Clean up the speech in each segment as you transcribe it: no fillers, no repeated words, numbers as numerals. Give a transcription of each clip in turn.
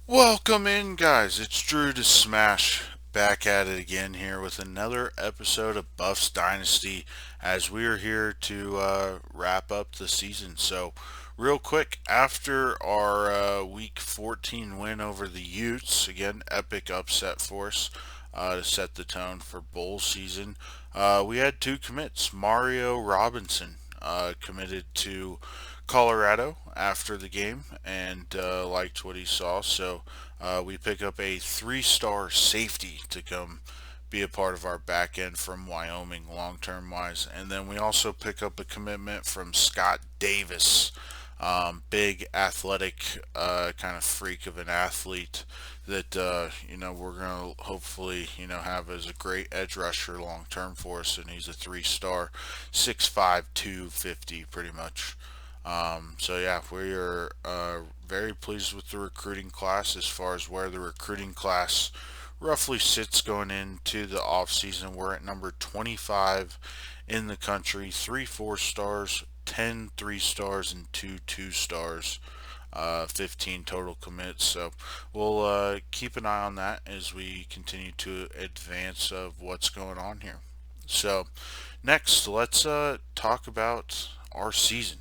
Welcome in, guys. It's Drew to Smash back at it again here with another episode of Buffs Dynasty as we are here to wrap up the season. So, real quick, after our Week 14 win over the Utes, again, epic upset for us to set the tone for bowl season, we had two commits. Mario Robinson committed to Colorado after the game and liked what he saw. So we pick up a three-star safety to come be a part of our back end from Wyoming long term wise. And then we also pick up a commitment from Scott Davis, big athletic kind of freak of an athlete that we're gonna hopefully have as a great edge rusher long term for us. And he's a three-star, 6'5", 250 pretty much. So yeah, we are very pleased with the recruiting class as far as where the recruiting class roughly sits going into the off season. We're at number 25 in the country, three 4 stars, 10 3 stars, and two 2 stars. 15 total commits. So we'll keep an eye on that as we continue to advance of what's going on here. So next, let's talk about our season.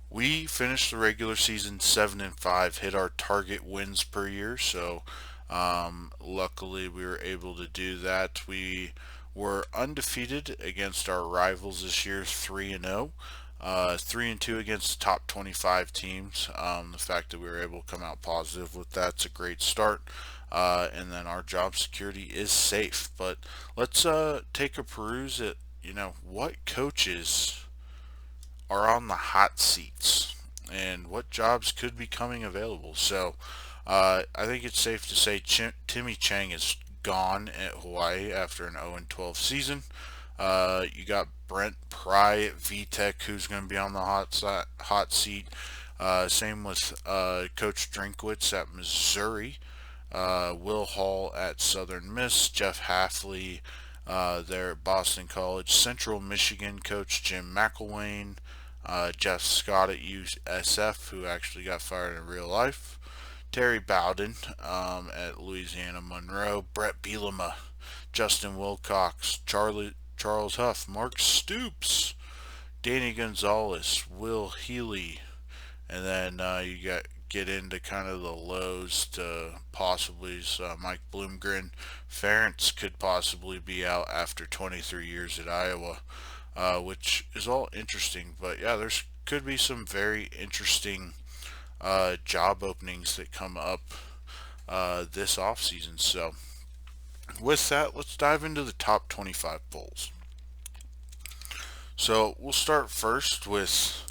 We finished the regular season 7-5, hit our target wins per year. So, luckily, we were able to do that. We were undefeated against our rivals this year, 3-0. 3-2 against the top 25 teams. The fact that we were able to come out positive with that's a great start. And then our job security is safe. But let's take a peruse at what coaches are on the hot seats and what jobs could be coming available. So I think it's safe to say Timmy Chang is gone at Hawaii after an 0-12 season. You got Brent Pry at VTech, who's going to be on the hot seat. Same with Coach Drinkwitz at Missouri. Will Hall at Southern Miss. Jeff Halfley there at Boston College. Central Michigan coach Jim McElwain. Jeff Scott at USF, who actually got fired in real life. Terry Bowden at Louisiana Monroe. Brett Bielema, Justin Wilcox, Charles Huff, Mark Stoops, Danny Gonzalez, Will Healy, and then get into kind of the lows to possibly Mike Bloomgren. Ferentz could possibly be out after 23 years at Iowa, which is all interesting. But yeah, there's could be some very interesting job openings that come up this off season. So with that, let's dive into the top 25 polls. So we'll start first with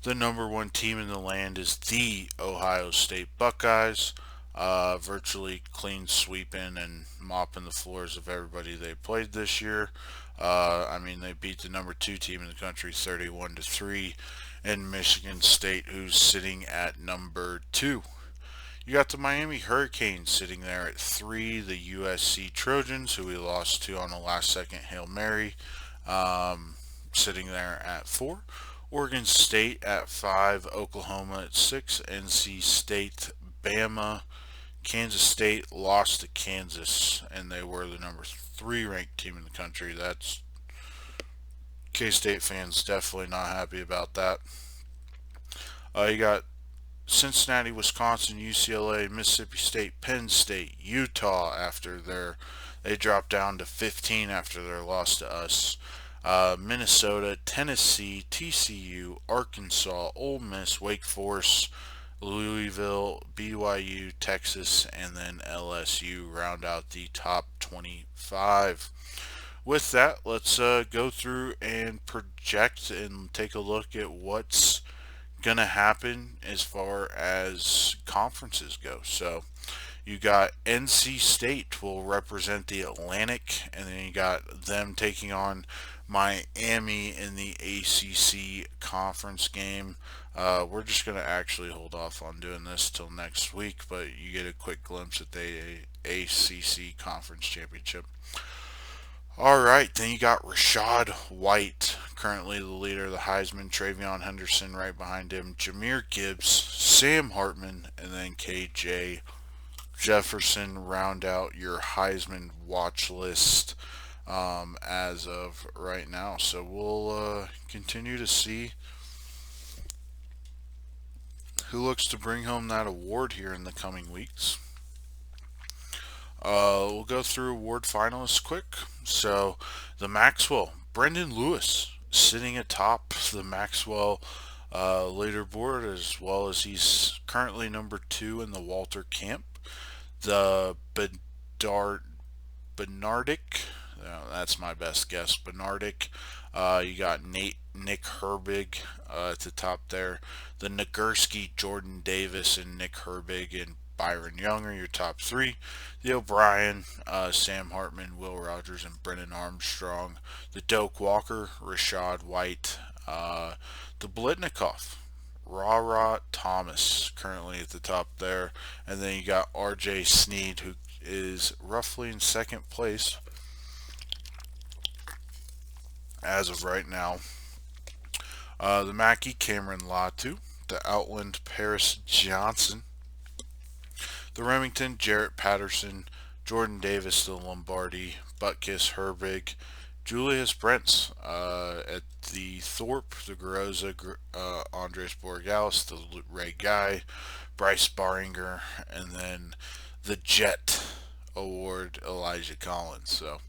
the number one team in the land is the Ohio State Buckeyes. Virtually clean sweeping and mopping the floors of everybody they played this year. I mean, they beat the number two team in the country 31-3, and Michigan State, who's sitting at number two. You got the Miami Hurricanes sitting there at three, the USC Trojans, who we lost to on a last-second Hail Mary, sitting there at four. Oregon State at five, Oklahoma at six, NC State, Bama, Kansas State lost to Kansas, and they were the number three ranked team in the country. That's K-State fans definitely not happy about that. You got Cincinnati, Wisconsin, UCLA, Mississippi State, Penn State, Utah after they dropped down to 15 after their loss to us. Minnesota, Tennessee, TCU, Arkansas, Ole Miss, Wake Forest, Louisville, BYU, Texas, and then LSU round out the top 25. With that, let's go through and project and take a look at what's going to happen as far as conferences go. So you got NC State will represent the Atlantic, and then you got them taking on Miami in the ACC conference game. We're just going to actually hold off on doing this till next week, but you get a quick glimpse at the ACC conference championship. All right, then you got Rashad White, currently the leader of the Heisman. Travion Henderson right behind him. Jahmyr Gibbs, Sam Hartman, and then KJ Jefferson round out your Heisman watch list as of right now. So we'll continue to see who looks to bring home that award here in the coming weeks. We'll go through award finalists quick. So the Maxwell, Brendan Lewis, sitting atop the Maxwell leaderboard, as well as he's currently number 2 in the Walter Camp. The Bernardic, that's my best guess. Bernardic. You got Nick Herbig at the top there. The Nagurski, Jordan Davis, and Nick Herbig and Byron Young are your top 3. The O'Brien, Sam Hartman, Will Rogers, and Brennan Armstrong. The Doak Walker, Rashad White. The Blitnikoff, Ra Thomas, currently at the top there. And then you got RJ Sneed, who is roughly in second place as of right now. The Mackey, Cameron Latu. The Outland, Paris Johnson. The Remington, Jarrett Patterson. Jordan Davis, the Lombardi. Butkus, Herbig. Julius Brents at the Thorpe, the Garoza, Andres Borgalis, the Ray Guy, Bryce Baringer, and then the Jet Award, Elijah Collins. So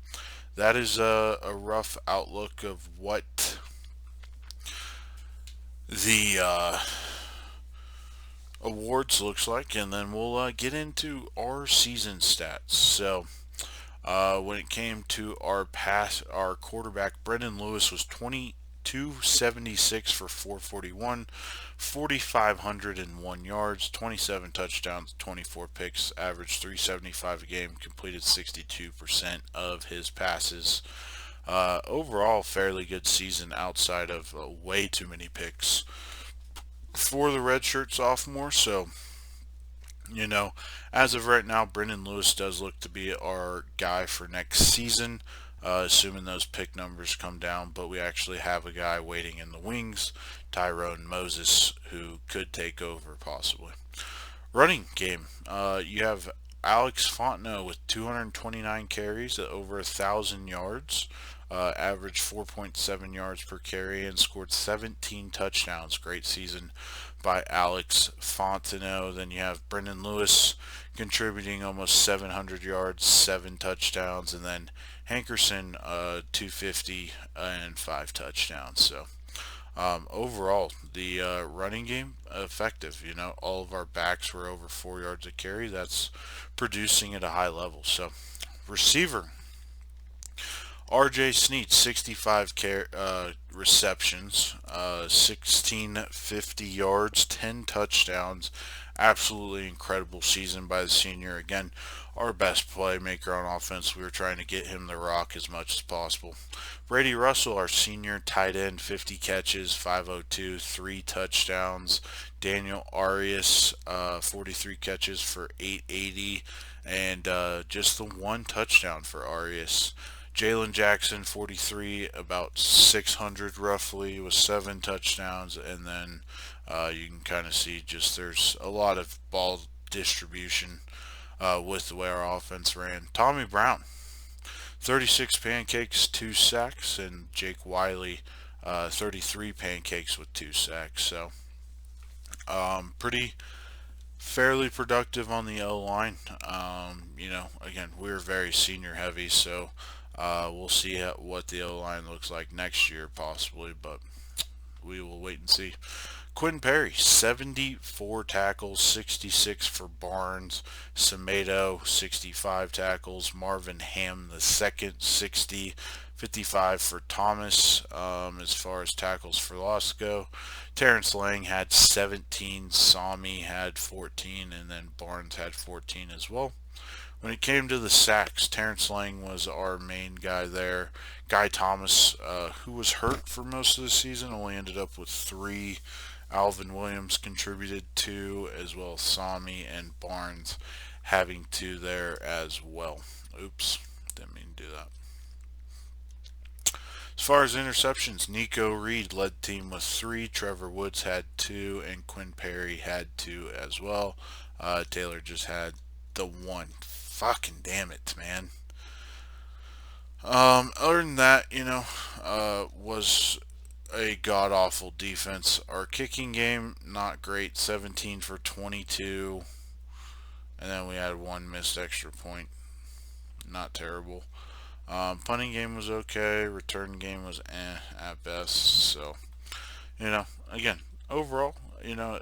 that is a rough outlook of what the awards looks like, and then we'll get into our season stats. So when it came to our quarterback, Brendan Lewis was 2276 for 441, 4,501 yards, 27 touchdowns, 24 picks, averaged 375 a game, completed 62% of his passes. Overall, fairly good season outside of way too many picks for the redshirt sophomore. So, as of right now, Brendan Lewis does look to be our guy for next season, assuming those pick numbers come down. But we actually have a guy waiting in the wings, Tyrone Moses, who could take over possibly. Running game, you have Alex Fontenot with 229 carries at over 1,000 yards. Averaged 4.7 yards per carry and scored 17 touchdowns. Great season by Alex Fontenot. Then you have Brendan Lewis contributing almost 700 yards, 7 touchdowns, and then Hankerson 250 and 5 touchdowns. So overall, the running game effective. All of our backs were over 4 yards a carry. That's producing at a high level. So receiver, RJ Snead, 65 receptions, 1650 yards, 10 touchdowns. Absolutely incredible season by the senior. Again, our best playmaker on offense. We were trying to get him the rock as much as possible. Brady Russell, our senior tight end, 50 catches, 502, 3 touchdowns. Daniel Arias, 43 catches for 880, and just the 1 touchdown for Arias. Jalen Jackson, 43, about 600 roughly, with 7 touchdowns, and then you can kind of see just there's a lot of ball distribution with the way our offense ran. Tommy Brown, 36 pancakes, 2 sacks, and Jake Wiley, 33 pancakes with 2 sacks. So pretty fairly productive on the O-line. Again, we're very senior heavy, so we'll see what the O-line looks like next year possibly, but we will wait and see. Quinn Perry, 74 tackles, 66 for Barnes. Semedo, 65 tackles. Marvin Ham, the second, 60. 55 for Thomas as far as tackles for loss go. Terrence Lang had 17. Sami had 14. And then Barnes had 14 as well. When it came to the sacks, Terrence Lang was our main guy there. Guy Thomas, who was hurt for most of the season, only ended up with 3. Alvin Williams contributed 2, as well as Sami and Barnes having 2 there as well. Oops, didn't mean to do that. As far as interceptions, Nico Reed led the team with 3, Trevor Woods had 2, and Quinn Perry had 2 as well. Taylor just had the 1. Fucking damn it, man. Other than that, was a god awful defense. Our kicking game, not great, 17 for 22. And then we had 1 missed extra point. Not terrible. Punting game was okay. Return game was at best. So, again, overall,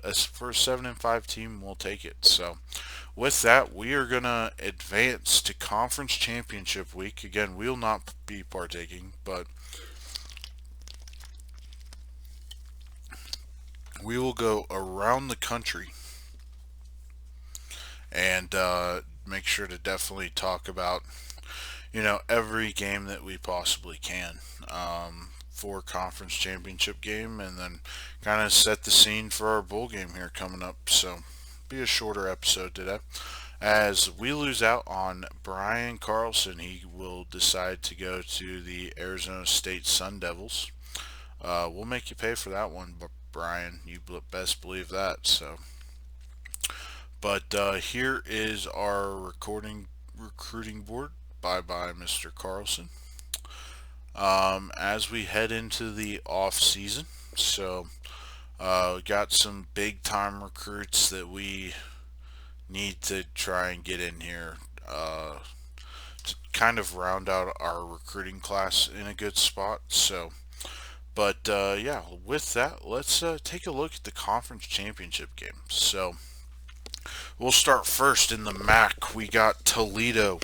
as for a 7-5 team, we'll take it. So, with that, we are gonna advance to conference championship week. Again, we'll not be partaking, but we will go around the country and make sure to definitely talk about every game that we possibly can for conference championship game, and then kind of set the scene for our bowl game here coming up. So, be a shorter episode today. As we lose out on Brian Carlson, he will decide to go to the Arizona State Sun Devils. We'll make you pay for that one, but Brian, you best believe that. So, but here is our recruiting board. Bye bye, Mr. Carlson. As we head into the off season, so we got some big time recruits that we need to try and get in here to kind of round out our recruiting class in a good spot. So, but yeah, with that, let's take a look at the conference championship game. So, we'll start first in the MAC. We got Toledo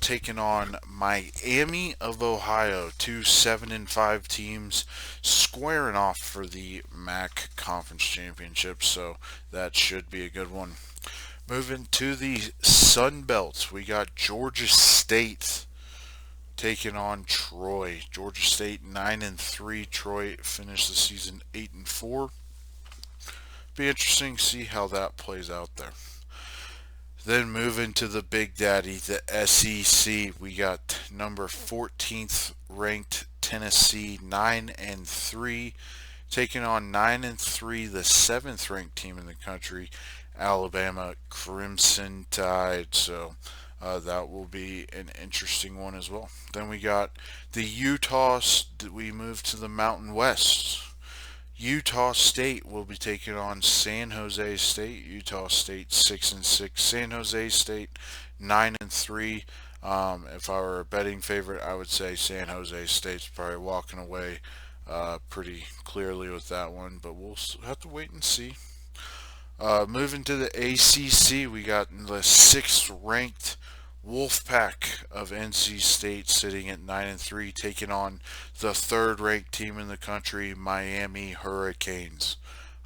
taking on Miami of Ohio, 2 7-5 teams squaring off for the MAC Conference Championship, so that should be a good one. Moving to the Sun Belt, we got Georgia State taking on Troy. Georgia State 9-3. Troy finished the season 8-4. Be interesting to see how that plays out there. Then moving to the Big Daddy, the SEC, we got number 14th ranked Tennessee 9-3, taking on 9-3, the 7th ranked team in the country, Alabama Crimson Tide. So that will be an interesting one as well. Then we got the Utah. We move to the Mountain West. Utah State will be taking on San Jose State. Utah State 6-6. San Jose State 9-3. If I were a betting favorite, I would say San Jose State's probably walking away pretty clearly with that one, but we'll have to wait and see. Moving to the ACC, we got the 6th ranked Wolfpack of NC State sitting at 9-3, taking on the 3rd ranked team in the country, Miami Hurricanes.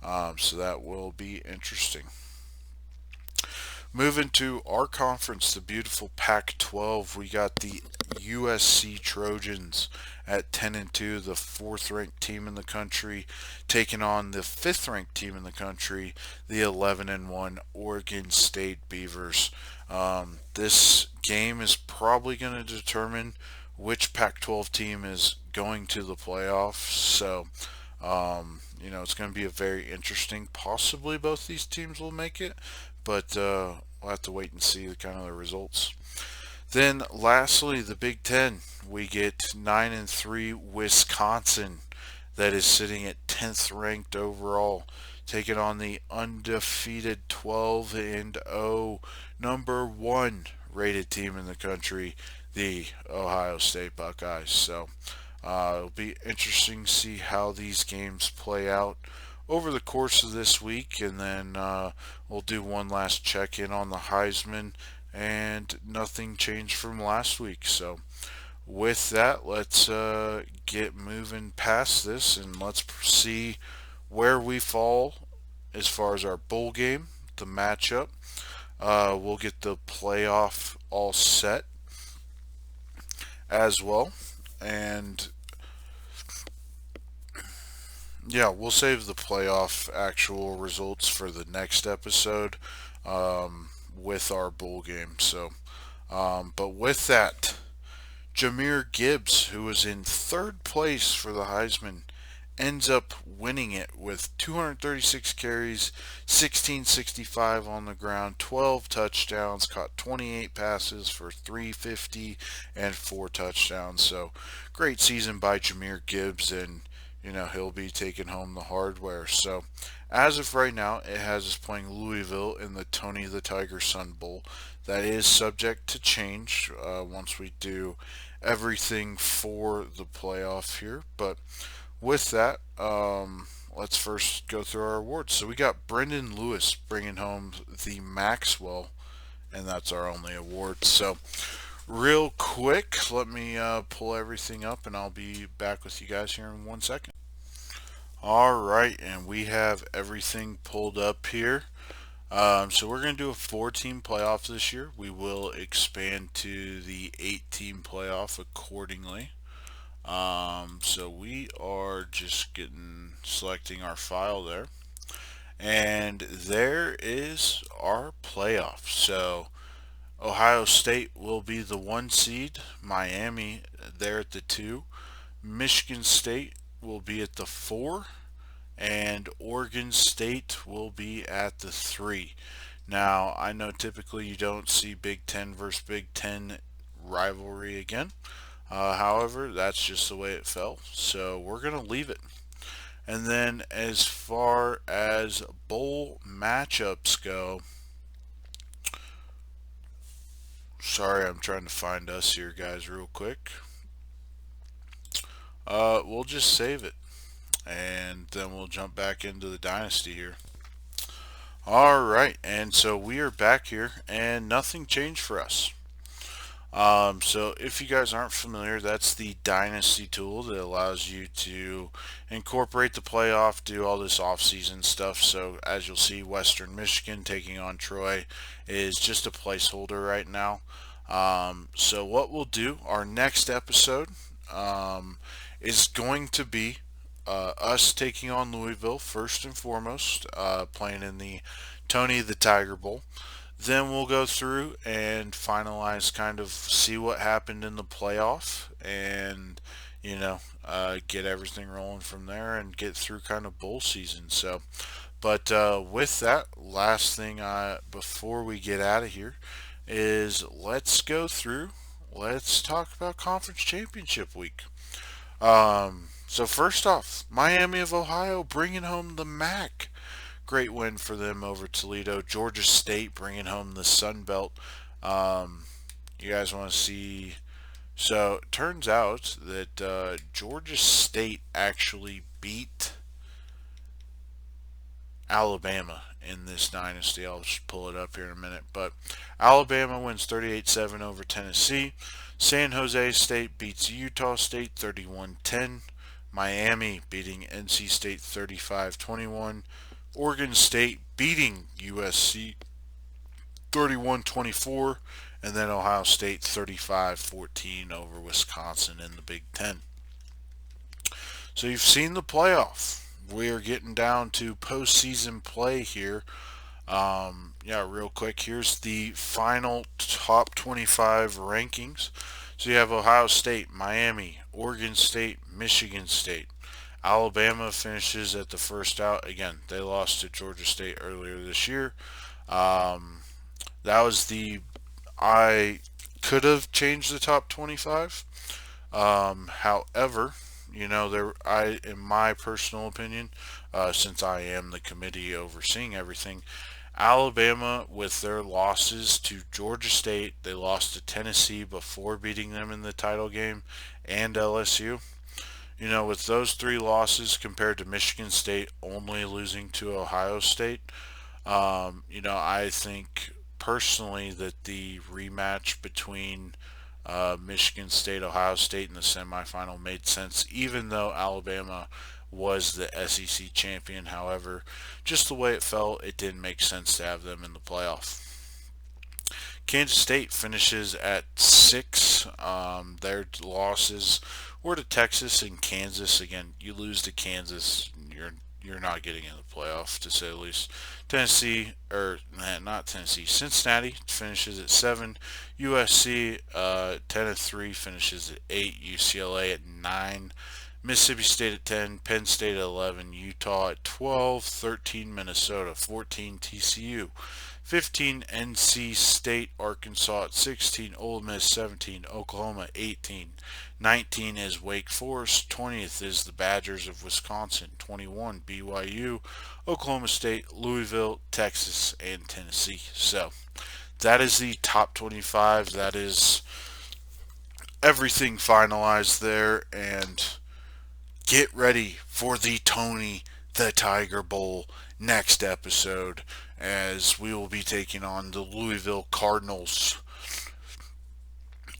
So that will be interesting. Moving to our conference, the beautiful Pac-12, we got the USC Trojans at 10-2, the 4th ranked team in the country, taking on the 5th ranked team in the country, the 11-1 Oregon State Beavers. This game is probably going to determine which Pac-12 team is going to the playoffs. So, it's going to be a very interesting. Possibly both these teams will make it, but we'll have to wait and see the kind of the results. Then, lastly, the Big Ten. We get 9-3 Wisconsin, that is sitting at 10th ranked overall, taking on the undefeated 12-0 number 1 rated team in the country, the Ohio State Buckeyes. So it'll be interesting to see how these games play out over the course of this week, and then we'll do one last check-in on the Heisman, and nothing changed from last week. So with that, let's get moving past this, and let's see where we fall as far as our bowl game, the matchup. We'll get the playoff all set as well, and yeah, we'll save the playoff actual results for the next episode with our bowl game. So, but with that, Jahmyr Gibbs, who was in third place for the Heisman, ends up winning it with 236 carries, 1665 on the ground, 12 touchdowns, caught 28 passes for 350 and 4 touchdowns. So great season by Jahmyr Gibbs, and he'll be taking home the hardware. So as of right now, it has us playing Louisville in the Tony the Tiger Sun Bowl. That is subject to change once we do everything for the playoff here. But with that, let's first go through our awards. So we got Brendan Lewis bringing home the Maxwell, and that's our only award. So real quick, let me pull everything up, and I'll be back with you guys here in 1 second. All right, and we have everything pulled up here. So we're going to do a 4-team playoff this year. We will expand to the 8-team playoff accordingly. So we are just selecting our file there, and there is our playoff. So Ohio State will be the 1 seed, Miami there at the 2, Michigan State will be at the 4, and Oregon State will be at the 3. Now, I know typically you don't see Big Ten versus Big Ten rivalry again. However, that's just the way it fell, so we're going to leave it. And then as far as bowl matchups go, sorry, I'm trying to find us here, guys, real quick. We'll just save it, and then we'll jump back into the Dynasty here. Alright, and so we are back here, and nothing changed for us. So if you guys aren't familiar, that's the Dynasty tool that allows you to incorporate the playoff, do all this off-season stuff. So as you'll see, Western Michigan taking on Troy is just a placeholder right now. So what we'll do, our next episode is going to be us taking on Louisville first and foremost, playing in the Tony the Tiger Bowl. Then we'll go through and finalize, kind of see what happened in the playoff, and get everything rolling from there and get through kind of bowl season. So, but with that, last thing before we get out of here is let's talk about Conference Championship Week. So first off, Miami of Ohio bringing home the MAC. Great win for them over Toledo. Georgia State bringing home the Sun Belt. You guys want to see? So it turns out that Georgia State actually beat Alabama in this dynasty. I'll just pull it up here in a minute. But Alabama wins 38-7 over Tennessee. San Jose State beats Utah State 31-10. Miami beating NC State 35-21. Oregon State beating USC 31-24, and then Ohio State 35-14 over Wisconsin in the Big Ten. So you've seen the playoff. We are getting down to postseason play here. Real quick, here's the final top 25 rankings. So you have Ohio State, Miami, Oregon State, Michigan State. Alabama finishes at the first out. Again, they lost to Georgia State earlier this year. That was I could have changed the top 25. However, in my personal opinion, since I am the committee overseeing everything, Alabama, with their losses to Georgia State, they lost to Tennessee before beating them in the title game, and LSU. With those 3 losses compared to Michigan State only losing to Ohio State, I think personally that the rematch between Michigan State, Ohio State in the semifinal made sense, even though Alabama was the SEC champion. However, just the way it fell, it didn't make sense to have them in the playoff. Kansas State finishes at 6. Their losses were to Texas and Kansas. Again, you lose to Kansas, you're not getting in the playoff, to say the least. Tennessee, or not Tennessee, Cincinnati finishes at 7. USC 10-3 finishes at 8. UCLA at 9. Mississippi State at 10, Penn State at 11, Utah at 12, 13 Minnesota, 14 TCU, 15 NC State, Arkansas at 16, Ole Miss 17, Oklahoma 18, 19 is Wake Forest, 20th is the Badgers of Wisconsin, 21 BYU, Oklahoma State, Louisville, Texas, and Tennessee. So that is the top 25. That is everything finalized there, and get ready for the Tony the Tiger Bowl next episode, as we will be taking on the Louisville Cardinals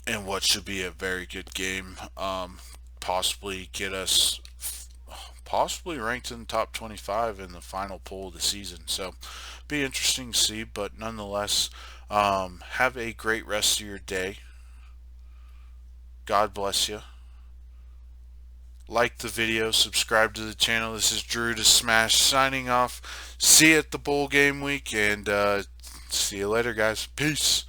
in what should be a very good game. Possibly get us possibly ranked in the top 25 in the final poll of the season. So be interesting to see, but nonetheless, have a great rest of your day. God bless you. Like the video, subscribe to the channel. This is Drew to Smash signing off. See you at the bowl game week, and see you later, guys. Peace.